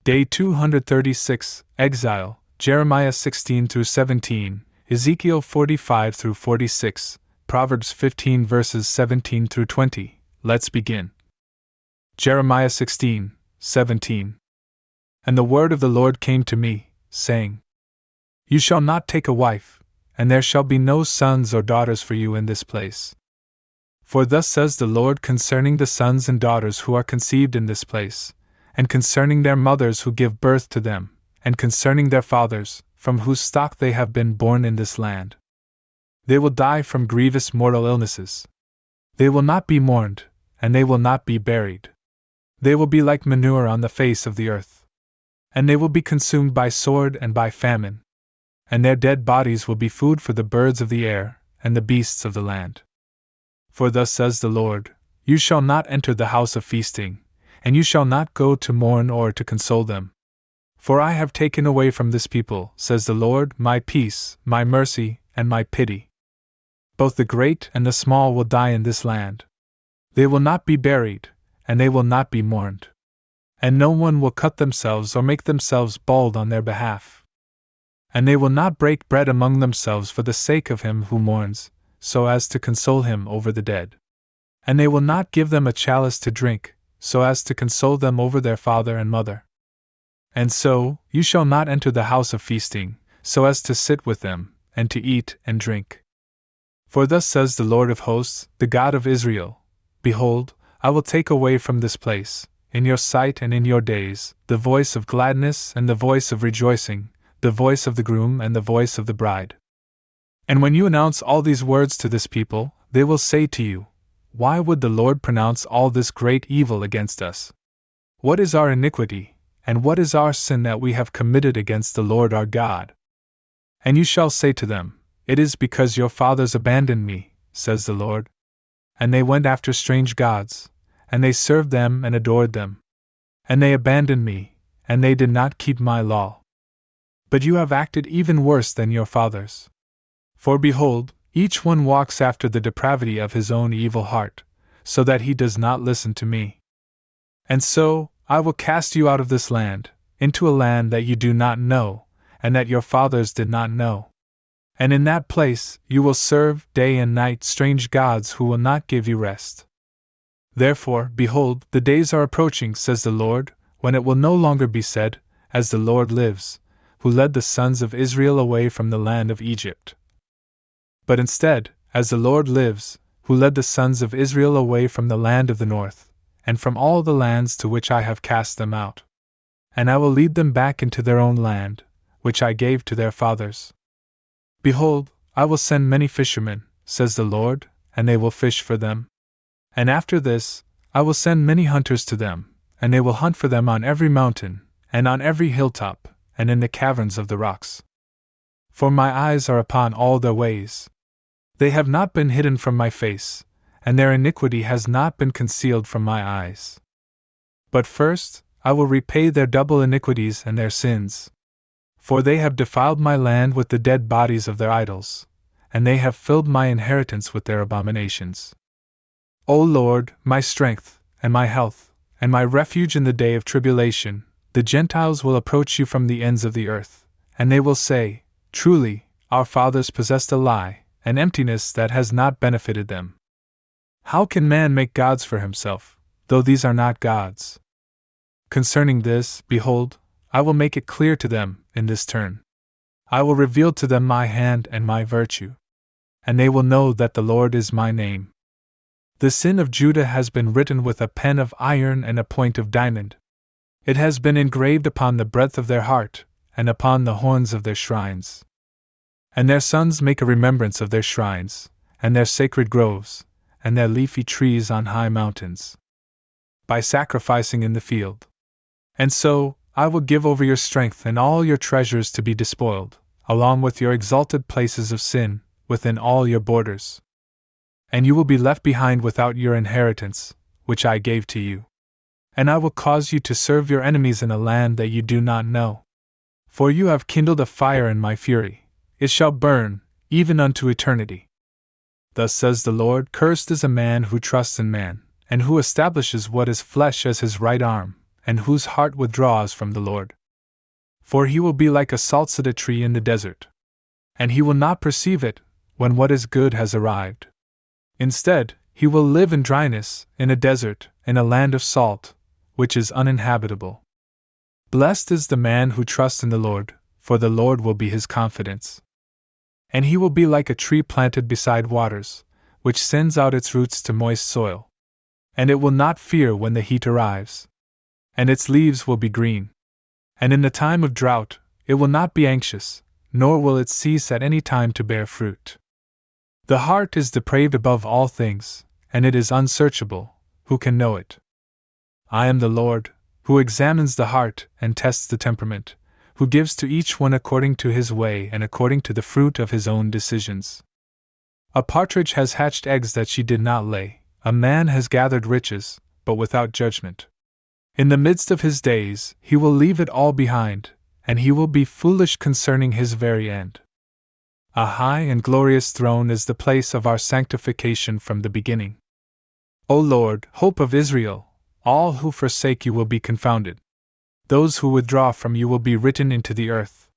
Day 236, Exile, Jeremiah 16-17, Ezekiel 45-46, Proverbs 15 verses 17-20. Let's begin. Jeremiah 16:17. And the word of the Lord came to me, saying, You shall not take a wife, and there shall be no sons or daughters for you in this place. For thus says the Lord concerning the sons and daughters who are conceived in this place, and concerning their mothers who give birth to them, and concerning their fathers, from whose stock they have been born in this land. They will die from grievous mortal illnesses. They will not be mourned, and they will not be buried. They will be like manure on the face of the earth. And they will be consumed by sword and by famine. And their dead bodies will be food for the birds of the air, and the beasts of the land. For thus says the Lord, You shall not enter the house of feasting, and you shall not go to mourn or to console them. For I have taken away from this people, says the Lord, my peace, my mercy, and my pity. Both the great and the small will die in this land. They will not be buried, and they will not be mourned. And no one will cut themselves or make themselves bald on their behalf. And they will not break bread among themselves for the sake of him who mourns, so as to console him over the dead. And they will not give them a chalice to drink, so as to console them over their father and mother. And so, you shall not enter the house of feasting, so as to sit with them, and to eat and drink. For thus says the Lord of hosts, the God of Israel, Behold, I will take away from this place, in your sight and in your days, the voice of gladness and the voice of rejoicing, the voice of the groom and the voice of the bride. And when you announce all these words to this people, they will say to you, Why would the Lord pronounce all this great evil against us? What is our iniquity, and what is our sin that we have committed against the Lord our God? And you shall say to them, It is because your fathers abandoned me, says the Lord. And they went after strange gods, and they served them and adored them. And they abandoned me, and they did not keep my law. But you have acted even worse than your fathers. For behold, each one walks after the depravity of his own evil heart, so that he does not listen to me. And so, I will cast you out of this land, into a land that you do not know, and that your fathers did not know. And in that place, you will serve day and night strange gods who will not give you rest. Therefore, behold, the days are approaching, says the Lord, when it will no longer be said, As the Lord lives, who led the sons of Israel away from the land of Egypt. But instead, As the Lord lives, who led the sons of Israel away from the land of the north, and from all the lands to which I have cast them out. And I will lead them back into their own land, which I gave to their fathers. Behold, I will send many fishermen, says the Lord, and they will fish for them. And after this, I will send many hunters to them, and they will hunt for them on every mountain, and on every hilltop, and in the caverns of the rocks. For my eyes are upon all their ways. They have not been hidden from my face, and their iniquity has not been concealed from my eyes. But first, I will repay their double iniquities and their sins. For they have defiled my land with the dead bodies of their idols, and they have filled my inheritance with their abominations. O Lord, my strength, and my health, and my refuge in the day of tribulation, the Gentiles will approach you from the ends of the earth, and they will say, Truly, our fathers possessed a lie, an emptiness that has not benefited them. How can man make gods for himself, though these are not gods? Concerning this, behold, I will make it clear to them, in this turn. I will reveal to them my hand and my virtue. And they will know that the Lord is my name. The sin of Judah has been written with a pen of iron and a point of diamond. It has been engraved upon the breadth of their heart, and upon the horns of their shrines. And their sons make a remembrance of their shrines, and their sacred groves, and their leafy trees on high mountains, by sacrificing in the field. And so, I will give over your strength and all your treasures to be despoiled, along with your exalted places of sin, within all your borders. And you will be left behind without your inheritance, which I gave to you. And I will cause you to serve your enemies in a land that you do not know. For you have kindled a fire in my fury, it shall burn, even unto eternity. Thus says the Lord, Cursed is a man who trusts in man, and who establishes what is flesh as his right arm, and whose heart withdraws from the Lord. For he will be like a salsida tree in the desert. And he will not perceive it, when what is good has arrived. Instead, he will live in dryness, in a desert, in a land of salt, which is uninhabitable. Blessed is the man who trusts in the Lord, for the Lord will be his confidence. And he will be like a tree planted beside waters, which sends out its roots to moist soil. And it will not fear when the heat arrives. And its leaves will be green. And in the time of drought, it will not be anxious, nor will it cease at any time to bear fruit. The heart is depraved above all things, and it is unsearchable. Who can know it? I am the Lord, who examines the heart and tests the temperament, who gives to each one according to his way and according to the fruit of his own decisions. A partridge has hatched eggs that she did not lay, a man has gathered riches, but without judgment. In the midst of his days, he will leave it all behind, and he will be foolish concerning his very end. A high and glorious throne is the place of our sanctification from the beginning. O Lord, hope of Israel, all who forsake you will be confounded. Those who withdraw from you will be written into the earth.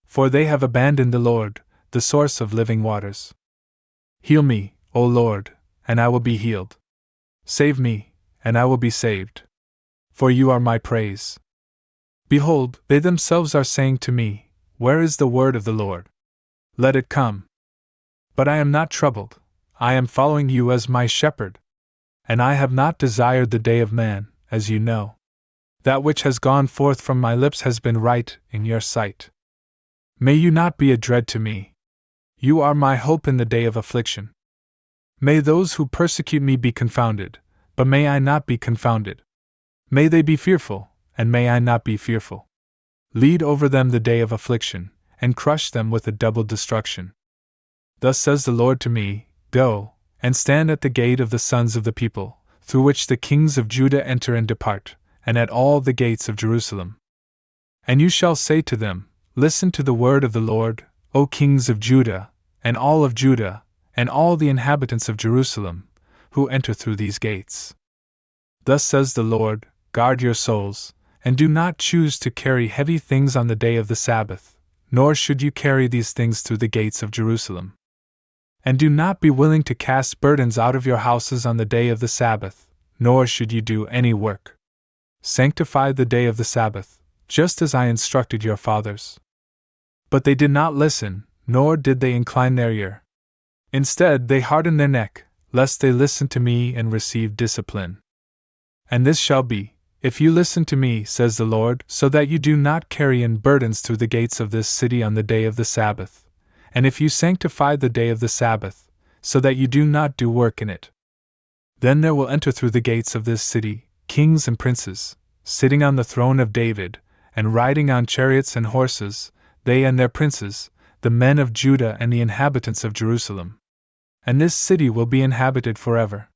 For they have abandoned the Lord, the source of living waters. Heal me, O Lord, and I will be healed. Save me, and I will be saved. For you are my praise. Behold, they themselves are saying to me, where is the word of the Lord? Let it come. But I am not troubled, I am following you as my shepherd. And I have not desired the day of man, as you know. That which has gone forth from my lips has been right in your sight. May you not be a dread to me. You are my hope in the day of affliction. May those who persecute me be confounded, but may I not be confounded. May they be fearful, and may I not be fearful. Lead over them the day of affliction, and crush them with a double destruction. Thus says the Lord to me, Go, and stand at the gate of the sons of the people, through which the kings of Judah enter and depart, and at all the gates of Jerusalem. And you shall say to them, Listen to the word of the Lord, O kings of Judah, and all the inhabitants of Jerusalem, who enter through these gates. Thus says the Lord, Guard your souls, and do not choose to carry heavy things on the day of the Sabbath, nor should you carry these things through the gates of Jerusalem. And do not be willing to cast burdens out of your houses on the day of the Sabbath, nor should you do any work. Sanctify the day of the Sabbath, just as I instructed your fathers. But they did not listen, nor did they incline their ear. Instead, they hardened their neck, lest they listen to me and receive discipline. And this shall be, if you listen to me, says the Lord, so that you do not carry in burdens through the gates of this city on the day of the Sabbath, and if you sanctify the day of the Sabbath, so that you do not do work in it. Then there will enter through the gates of this city kings and princes, sitting on the throne of David, and riding on chariots and horses, they and their princes, the men of Judah and the inhabitants of Jerusalem. And this city will be inhabited forever.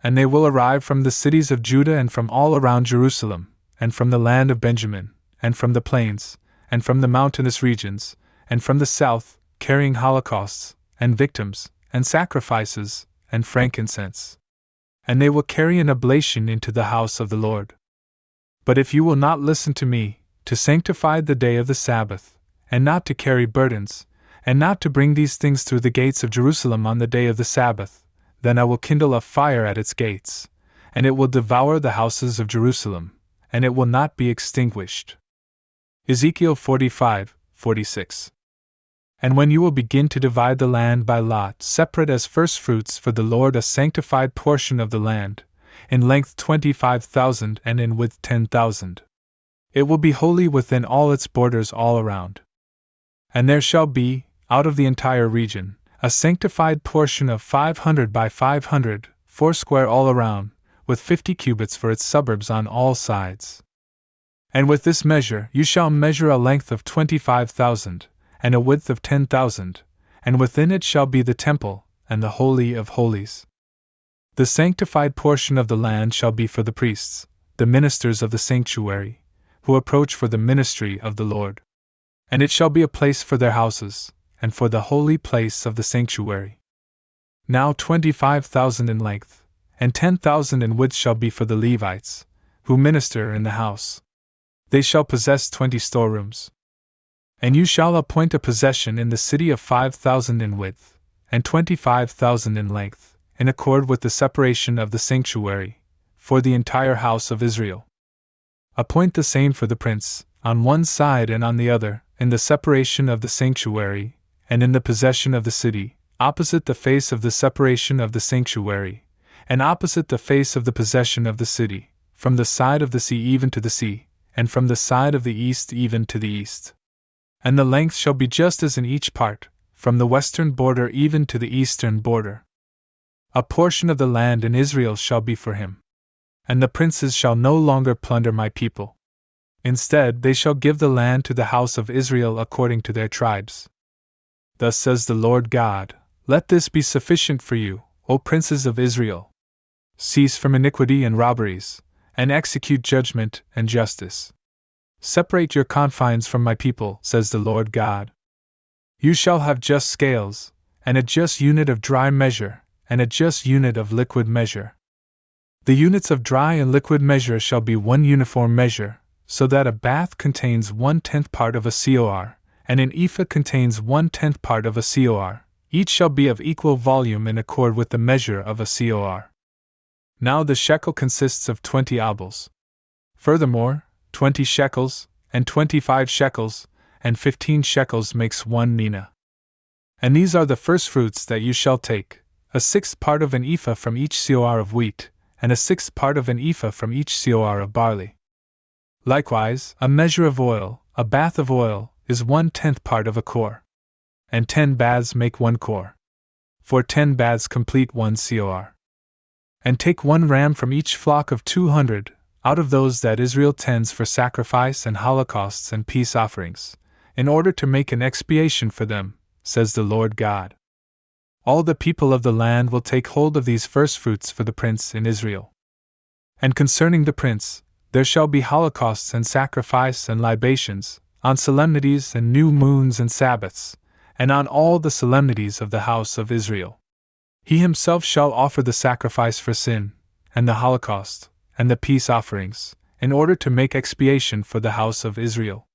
And they will arrive from the cities of Judah and from all around Jerusalem, and from the land of Benjamin, and from the plains, and from the mountainous regions, and from the south, carrying holocausts, and victims, and sacrifices, and frankincense. And they will carry an oblation into the house of the Lord. But if you will not listen to me, to sanctify the day of the Sabbath, and not to carry burdens, and not to bring these things through the gates of Jerusalem on the day of the Sabbath, then I will kindle a fire at its gates, and it will devour the houses of Jerusalem, and it will not be extinguished. Ezekiel 45:46. And when you will begin to divide the land by lot, separate as firstfruits for the Lord a sanctified portion of the land, in length 25,000 and in width 10,000. It will be holy within all its borders all around. And there shall be, out of the entire region, a sanctified portion of 500 by 500, foursquare all around, with 50 cubits for its suburbs on all sides. And with this measure you shall measure a length of 25,000, and a width of 10,000, and within it shall be the temple, and the Holy of Holies. The sanctified portion of the land shall be for the priests, the ministers of the sanctuary, who approach for the ministry of the Lord. And it shall be a place for their houses, and for the holy place of the sanctuary. Now 25,000 in length, and 10,000 in width shall be for the Levites, who minister in the house. They shall possess 20 storerooms. And you shall appoint a possession in the city of 5,000 in width, and 25,000 in length, in accord with the separation of the sanctuary, for the entire house of Israel. Appoint the same for the prince, on one side and on the other, in the separation of the sanctuary, and in the possession of the city, opposite the face of the separation of the sanctuary, and opposite the face of the possession of the city, from the side of the sea even to the sea, and from the side of the east even to the east. And the length shall be just as in each part, from the western border even to the eastern border. A portion of the land in Israel shall be for him. And the princes shall no longer plunder my people. Instead, they shall give the land to the house of Israel according to their tribes. Thus says the Lord God, let this be sufficient for you, O princes of Israel. Cease from iniquity and robberies, and execute judgment and justice. Separate your confines from my people, says the Lord God. You shall have just scales, and a just unit of dry measure, and a just unit of liquid measure. The units of dry and liquid measure shall be one uniform measure, so that a bath contains 1/10 part of a cor, and an ephah contains 1/10 part of a cor. Each shall be of equal volume in accord with the measure of a cor. Now the shekel consists of 20 obols. Furthermore, 20 shekels, and 25 shekels, and 15 shekels makes 1 mina. And these are the firstfruits that you shall take, a sixth part of an ephah from each cor of wheat, and a sixth part of an ephah from each cor of barley. Likewise, a measure of oil, a bath of oil, is 1/10 part of a cor. And 10 baths make 1 cor. For 10 baths complete 1 cor. And take 1 ram from each flock of 200, out of those that Israel tends for sacrifice and holocausts and peace offerings, in order to make an expiation for them, says the Lord God. All the people of the land will take hold of these firstfruits for the prince in Israel. And concerning the prince, there shall be holocausts and sacrifice and libations, on solemnities and new moons and Sabbaths, and on all the solemnities of the house of Israel. He himself shall offer the sacrifice for sin, and the holocaust, and the peace offerings, in order to make expiation for the house of Israel.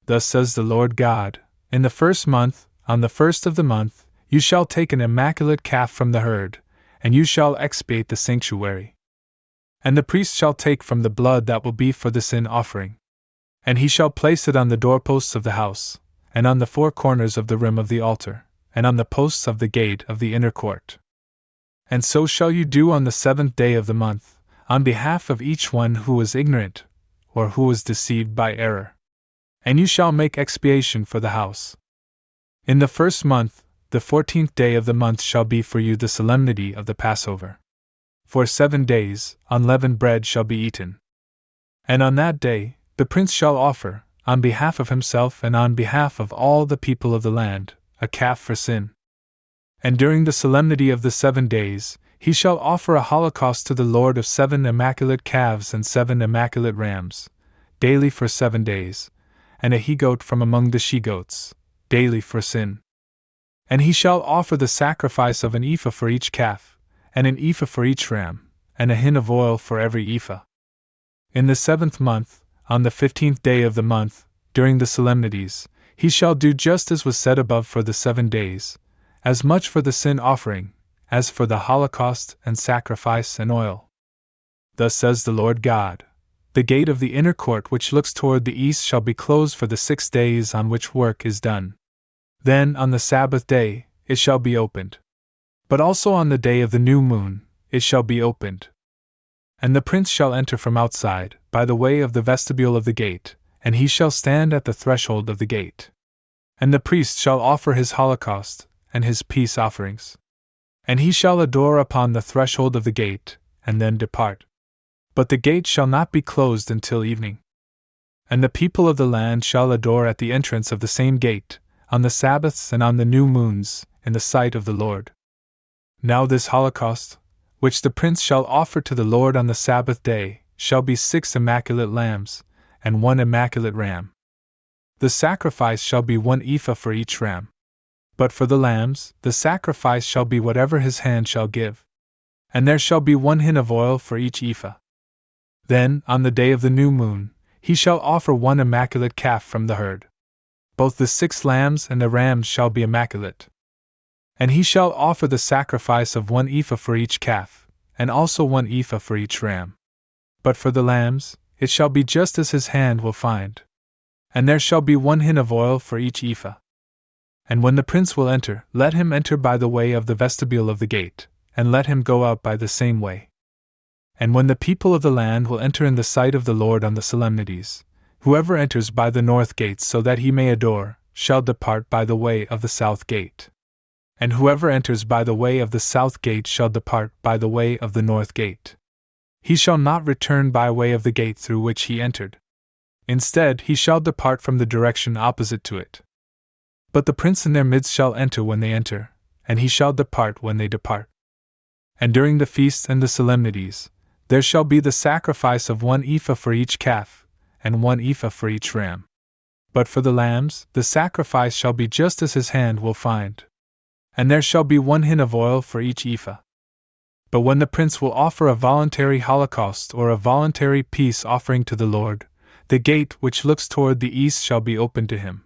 Thus says the Lord God, in the first month, on the first of the month, you shall take an immaculate calf from the herd, and you shall expiate the sanctuary. And the priest shall take from the blood that will be for the sin offering. And he shall place it on the doorposts of the house, and on the 4 corners of the rim of the altar, and on the posts of the gate of the inner court. And so shall you do on the 7th day of the month, on behalf of each one who was ignorant, or who was deceived by error. And you shall make expiation for the house. In the first month, the 14th day of the month shall be for you the solemnity of the Passover. For 7 days, unleavened bread shall be eaten. And on that day, the prince shall offer, on behalf of himself and on behalf of all the people of the land, a calf for sin. And during the solemnity of the 7 days, he shall offer a holocaust to the Lord of 7 immaculate calves and 7 immaculate rams, daily for 7 days, and a he-goat from among the she-goats, daily for sin. And he shall offer the sacrifice of an ephah for each calf, and an ephah for each ram, and a hin of oil for every ephah. In the 7th month, on the 15th day of the month, during the solemnities, he shall do just as was said above for the 7 days, as much for the sin offering, as for the holocaust and sacrifice and oil. Thus says the Lord God, the gate of the inner court which looks toward the east shall be closed for the 6 days on which work is done. Then, on the Sabbath day, it shall be opened. But also on the day of the new moon, it shall be opened. And the prince shall enter from outside, by the way of the vestibule of the gate, and he shall stand at the threshold of the gate. And the priest shall offer his holocaust, and his peace offerings. And he shall adore upon the threshold of the gate, and then depart. But the gate shall not be closed until evening. And the people of the land shall adore at the entrance of the same gate, on the Sabbaths and on the new moons, in the sight of the Lord. Now this holocaust, which the prince shall offer to the Lord on the Sabbath day, shall be 6 immaculate lambs, and 1 immaculate ram. The sacrifice shall be 1 ephah for each ram. But for the lambs, the sacrifice shall be whatever his hand shall give. And there shall be 1 hin of oil for each ephah. Then, on the day of the new moon, he shall offer one immaculate calf from the herd. Both the 6 lambs and the rams shall be immaculate. And he shall offer the sacrifice of 1 ephah for each calf, and also 1 ephah for each ram. But for the lambs, it shall be just as his hand will find. And there shall be 1 hin of oil for each ephah. And when the prince will enter, let him enter by the way of the vestibule of the gate, and let him go out by the same way. And when the people of the land will enter in the sight of the Lord on the solemnities, whoever enters by the north gate so that he may adore, shall depart by the way of the south gate. And whoever enters by the way of the south gate shall depart by the way of the north gate. He shall not return by way of the gate through which he entered. Instead, he shall depart from the direction opposite to it. But the prince in their midst shall enter when they enter, and he shall depart when they depart. And during the feasts and the solemnities, there shall be the sacrifice of 1 ephah for each calf, and 1 ephah for each ram. But for the lambs, the sacrifice shall be just as his hand will find. And there shall be 1 hin of oil for each ephah. But when the prince will offer a voluntary holocaust or a voluntary peace offering to the Lord, the gate which looks toward the east shall be opened to him.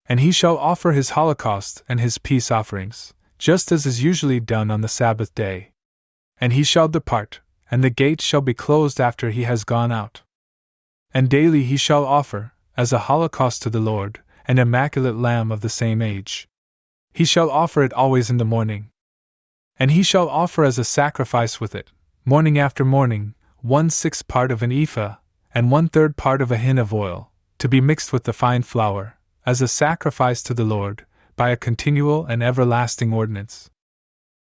And he shall offer his holocaust and his peace offerings, just as is usually done on the Sabbath day. And he shall depart, and the gate shall be closed after he has gone out. And daily he shall offer, as a holocaust to the Lord, an immaculate lamb of the same age. He shall offer it always in the morning. And he shall offer as a sacrifice with it, morning after morning, 1/6 part of an ephah, and 1/3 part of a hin of oil, to be mixed with the fine flour, as a sacrifice to the Lord, by a continual and everlasting ordinance.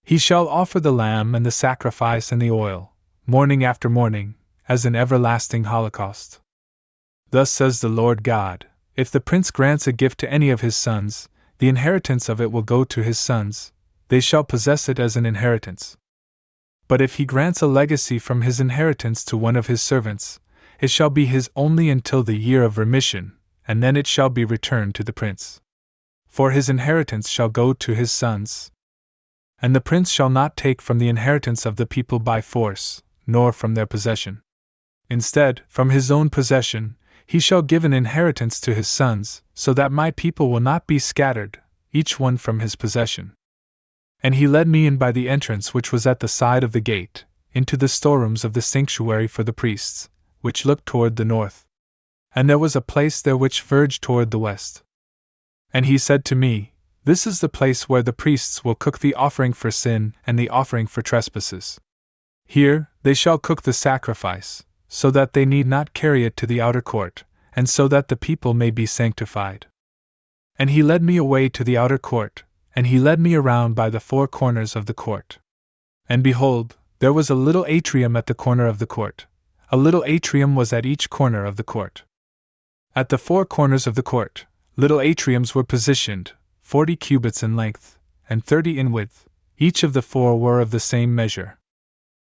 He shall offer the lamb and the sacrifice and the oil, morning after morning, as an everlasting holocaust. Thus says the Lord God, if the prince grants a gift to any of his sons, the inheritance of it will go to his sons, they shall possess it as an inheritance. But if he grants a legacy from his inheritance to one of his servants, it shall be his only until the year of remission, and then it shall be returned to the prince. For his inheritance shall go to his sons. And the prince shall not take from the inheritance of the people by force, nor from their possession. Instead, from his own possession, he shall give an inheritance to his sons, so that my people will not be scattered, each one from his possession. And he led me in by the entrance which was at the side of the gate, into the storerooms of the sanctuary for the priests, which looked toward the north. And there was a place there which verged toward the west. And he said to me, this is the place where the priests will cook the offering for sin and the offering for trespasses. Here, they shall cook the sacrifice, so that they need not carry it to the outer court, and so that the people may be sanctified. And he led me away to the outer court, and he led me around by the 4 corners of the court. And behold, there was a little atrium at the corner of the court. A little atrium was at each corner of the court. At the 4 corners of the court, little atriums were positioned, 40 cubits in length, and 30 in width, each of the 4 were of the same measure.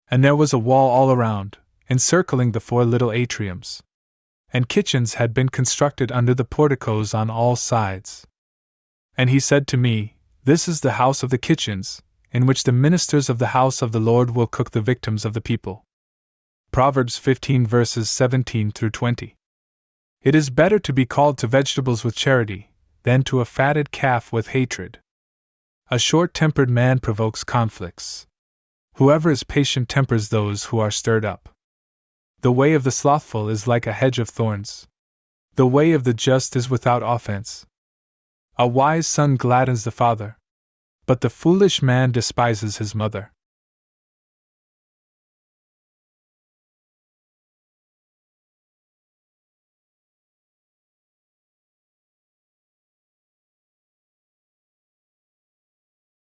And there was a wall all around, encircling the 4 little atriums. And kitchens had been constructed under the porticos on all sides. And he said to me, this is the house of the kitchens, in which the ministers of the house of the Lord will cook the victims of the people. Proverbs 15 verses 17 through 20. It is better to be called to vegetables with charity, than to a fatted calf with hatred. A short-tempered man provokes conflicts. Whoever is patient tempers those who are stirred up. The way of the slothful is like a hedge of thorns. The way of the just is without offense. A wise son gladdens the father, but the foolish man despises his mother.